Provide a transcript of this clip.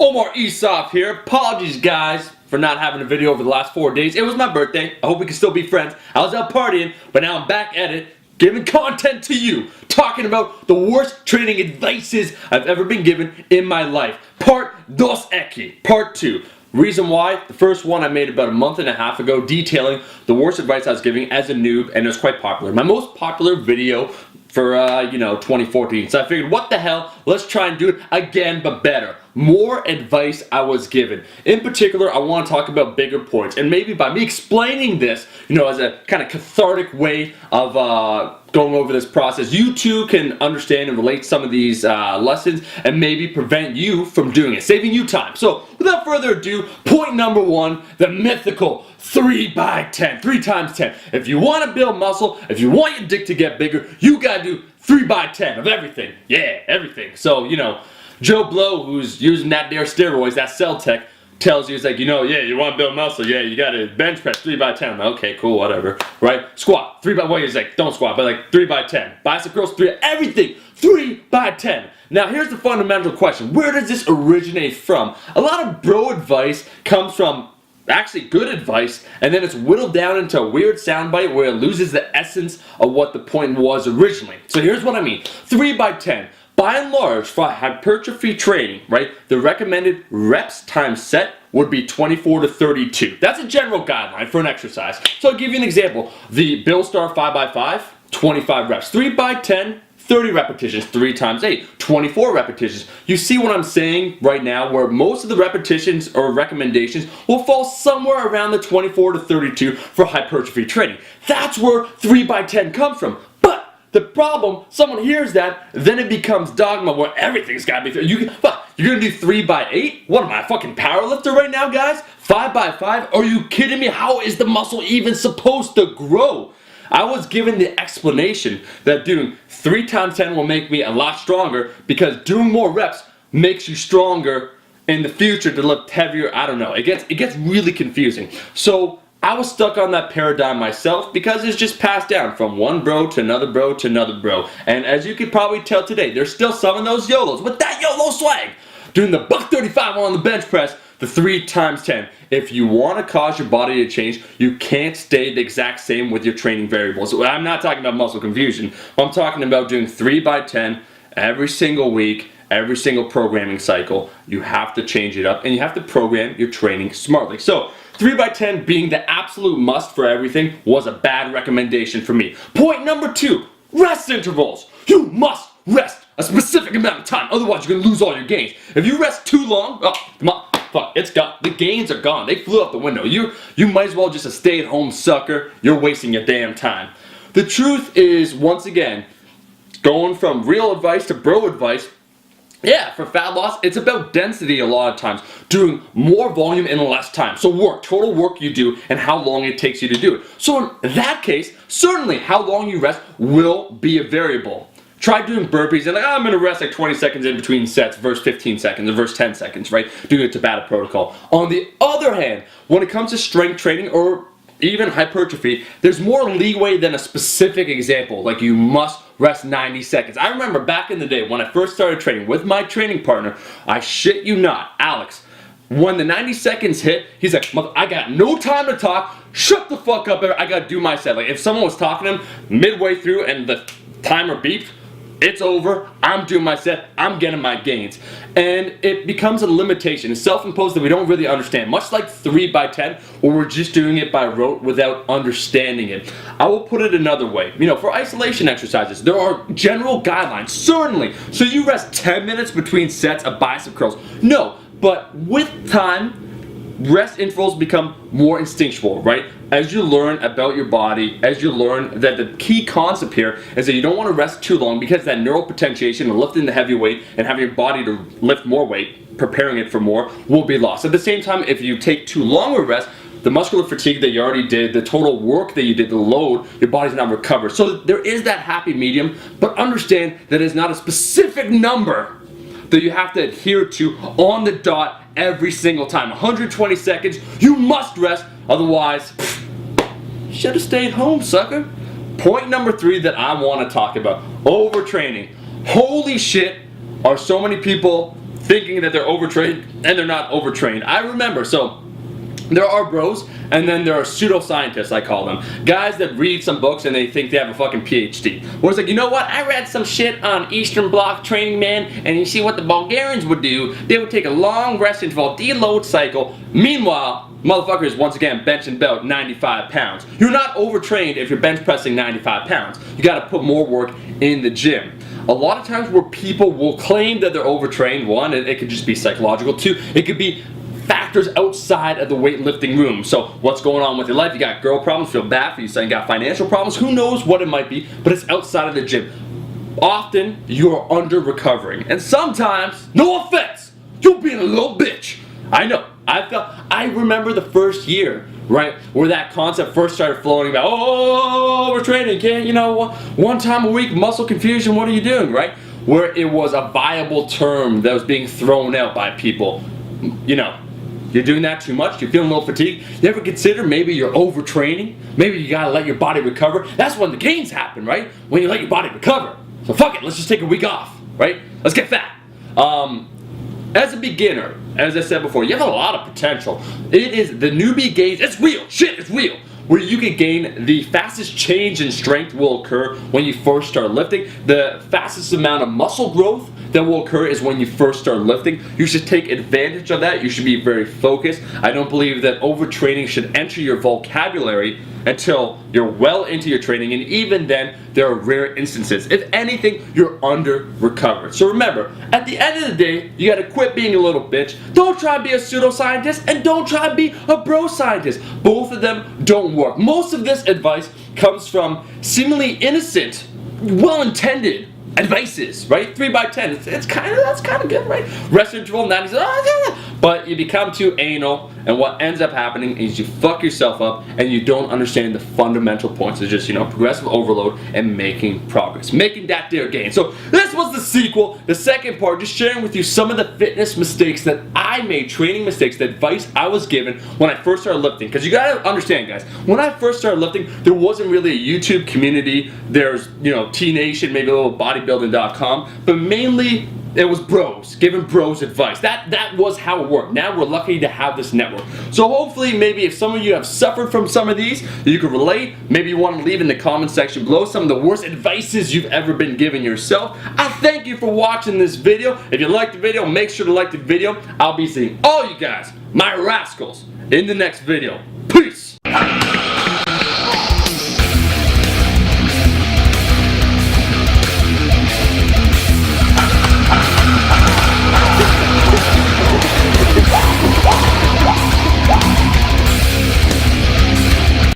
Omar Esop here. Apologies guys for not having a video over the last 4 days. It was my birthday. I hope we can still be friends. I was out partying, but now I'm back at it, giving content to you, talking about the worst training advices I've ever been given in my life. Part dos Eki, part 2. Reason why, the first one I made about a month and a half ago detailing the worst advice I was giving as a noob, and it was quite popular. My most popular video for 2014. So I figured, what the hell, let's try and do it again, but better. More advice I was given. In particular, I want to talk about bigger points, and maybe by me explaining this, as a kind of cathartic way of going over this process, you too can understand and relate some of these lessons and maybe prevent you from doing it, saving you time. So without further ado, point number 1, the mythical 3x10, 3 times 10. If you want to build muscle, if you want your dick to get bigger, you gotta do 3x10 of everything. Yeah, everything. So, Joe Blow, who's using that there steroids, that cell tech, tells you, it's like, yeah, you want to build muscle, yeah, you gotta bench press 3x10. I'm like, okay, cool, whatever, right? Squat, 3x, well, he's like, don't squat, but like 3x10. Bicep curls, 3, everything, 3x10. Now, here's the fundamental question. Where does this originate from? A lot of bro advice comes from actually good advice, and then it's whittled down into a weird soundbite where it loses the essence of what the point was originally. So here's what I mean. 3x10. By and large, for hypertrophy training, right, the recommended reps times set would be 24 to 32. That's a general guideline for an exercise. So I'll give you an example. The Bill Star 5x5, 25 reps. 3x10, 30 repetitions, 3 times 8, 24 repetitions. You see what I'm saying right now, where most of the repetitions or recommendations will fall somewhere around the 24 to 32 for hypertrophy training. That's where 3x10 comes from. But the problem, someone hears that, then it becomes dogma where everything's gotta be, you're gonna do 3x8? What am I, a fucking powerlifter right now, guys? 5x5? Are you kidding me? How is the muscle even supposed to grow? I was given the explanation that doing 3 times 10 will make me a lot stronger because doing more reps makes you stronger in the future to lift heavier. I don't know. It gets really confusing. So I was stuck on that paradigm myself because it's just passed down from one bro to another bro to another bro. And as you could probably tell today, there's still some of those YOLOs with that YOLO swag doing the buck 35 on the bench press, the 3 times 10. If you want to cause your body to change, you can't stay the exact same with your training variables. I'm not talking about muscle confusion. I'm talking about doing 3x10 every single week, every single programming cycle. You have to change it up and you have to program your training smartly. So 3x10 being the absolute must for everything was a bad recommendation for me. Point number 2, rest intervals. You must rest a specific amount of time, otherwise you're gonna lose all your gains. If you rest too long, fuck, it's gone. The gains are gone. They flew out the window. You might as well just a stay-at-home sucker. You're wasting your damn time. The truth is, once again, going from real advice to bro advice, yeah, for fat loss, it's about density a lot of times. Doing more volume in less time. So total work you do, and how long it takes you to do it. So in that case, certainly how long you rest will be a variable. Try doing burpees and I'm going to rest like 20 seconds in between sets versus 15 seconds or versus 10 seconds, right? Doing a Tabata protocol. On the other hand, when it comes to strength training or even hypertrophy, there's more leeway than a specific example, like you must rest 90 seconds. I remember back in the day when I first started training with my training partner, I shit you not, Alex, when the 90 seconds hit, he's like, I got no time to talk, shut the fuck up, I gotta do my set. Like if someone was talking to him midway through and the timer beeped, it's over, I'm doing my set, I'm getting my gains. And it becomes a limitation, it's self-imposed that we don't really understand. Much like 3x10, where we're just doing it by rote without understanding it. I will put it another way. For isolation exercises, there are general guidelines, certainly. So you rest 10 minutes between sets of bicep curls. No, but with time, rest intervals become more instinctual, right? As you learn about your body, as you learn that the key concept here is that you don't want to rest too long because that neural potentiation of lifting the heavy weight and having your body to lift more weight, preparing it for more, will be lost. At the same time, if you take too long a rest, the muscular fatigue that you already did, the total work that you did, the load, your body's not recovered. So there is that happy medium, but understand that it's not a specific number that you have to adhere to on the dot every single time. 120 seconds, you must rest, otherwise, you should have stayed home, sucker. Point number 3 that I want to talk about, overtraining. Holy shit, are so many people thinking that they're overtrained and they're not overtrained. I remember, so there are bros, and then there are pseudoscientists, I call them. Guys that read some books and they think they have a fucking PhD. Where it's like, you know what, I read some shit on Eastern Bloc training, man, and you see what the Bulgarians would do. They would take a long rest interval, deload cycle. Meanwhile, motherfuckers, once again, bench and belt 95 pounds. You're not overtrained if you're bench pressing 95 pounds. You gotta put more work in the gym. A lot of times where people will claim that they're overtrained, one, it could just be psychological. Two, it could be factors outside of the weightlifting room. So what's going on with your life? You got girl problems, feel bad for you, saying you got financial problems, who knows what it might be, but it's outside of the gym. Often you're under recovering, and sometimes, no offense, you're being a little bitch. I know. I remember the first year, right, where that concept first started floating about, oh, we're training, can't, you know, one time a week, muscle confusion, what are you doing, right? Where it was a viable term that was being thrown out by people. You know, you're doing that too much, you're feeling a little fatigued. You ever consider maybe you're overtraining? Maybe you gotta let your body recover. That's when the gains happen, right? When you let your body recover. So fuck it, let's just take a week off, right? Let's get fat. As a beginner, as I said before, you have a lot of potential. It is the newbie gains, it's real, shit, it's real. Where you can gain the fastest change in strength will occur when you first start lifting. The fastest amount of muscle growth that will occur is when you first start lifting. You should take advantage of that. You should be very focused. I don't believe that overtraining should enter your vocabulary until you're well into your training, and even then, there are rare instances. If anything, you're under recovered. So remember, at the end of the day, you gotta quit being a little bitch. Don't try to be a pseudoscientist, and don't try to be a bro scientist. Both of them don't work. Most of this advice comes from seemingly innocent, well-intended advices, right? 3x10. That's kind of good, right? Rest interval 90s. But you become too anal, and what ends up happening is you fuck yourself up, and you don't understand the fundamental points of just, you know, progressive overload and making progress, making that there gain. So this was the sequel, the second part, just sharing with you some of the fitness mistakes that I made, training mistakes, the advice I was given when I first started lifting. Because you gotta understand, guys, when I first started lifting, there wasn't really a YouTube community. There's, you know, T-Nation, maybe a little bodybuilding.com, but mainly it was bros, giving bros advice. That was how it worked. Now we're lucky to have this network. So hopefully, maybe if some of you have suffered from some of these, you can relate. Maybe you want to leave in the comment section below some of the worst advices you've ever been given yourself. I thank you for watching this video. If you liked the video, make sure to like the video. I'll be seeing all you guys, my rascals, in the next video.